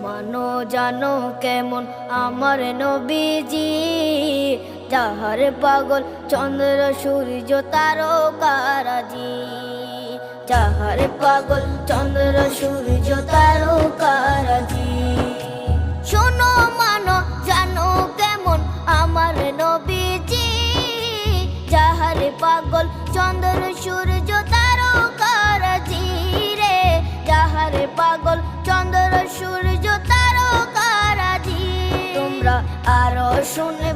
মানো জানো কেমন আমার নবীজি, যাহার পাগল চন্দ্র সূর্য তারকারাজি, যাহার পাগল চন্দ্র সূর্য তারকারাজি। শোনো মানো জানো কেমন আমার নবীজি, যাহার পাগল চন্দ্র সূর্য তারকারাজি রে, যাহার পাগল চন্দ্র সূর্য তারকারাজি। তোমরা আরো শুনে